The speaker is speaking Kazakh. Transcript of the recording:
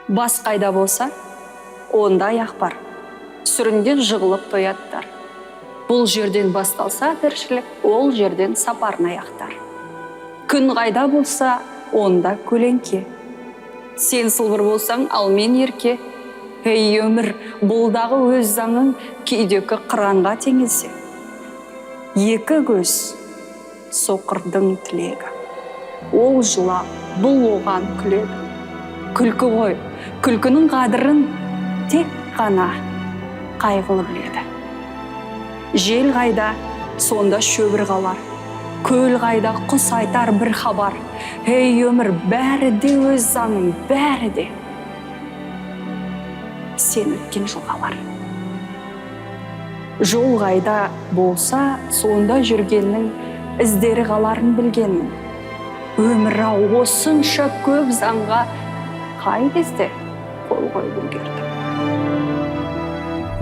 Бас қайда болса, онда аяқ бар. Сүрінген жығылып тояттар. Бұл жерден басталса тіршілік, ол жерден сапарын аяқтар. Күн қайда болса, онда көлеңке. Сен сылбыр болсаң, ал мен ерке. Ей өмір, бұлдағы өз заңың кейдегі қыранға теңелсе. Екі көз соқырдың тілегі. Ол жылап, бұл оған күледі. Күлкі ғой, күлкінің қадірін тек қана қайғылы біледі. Жел қайда, сонда шөбір қалар. Көл қайда, құс айтар бір хабар. Ей өмір, бәрі де өз заңың, бәрі де сен өткен жолға бар. Жол қайда болса, сонда жүргеннің іздері қаларын білгенмін. Өмір-ау осынша көп заңға қай кезде қол қойып үлгердім.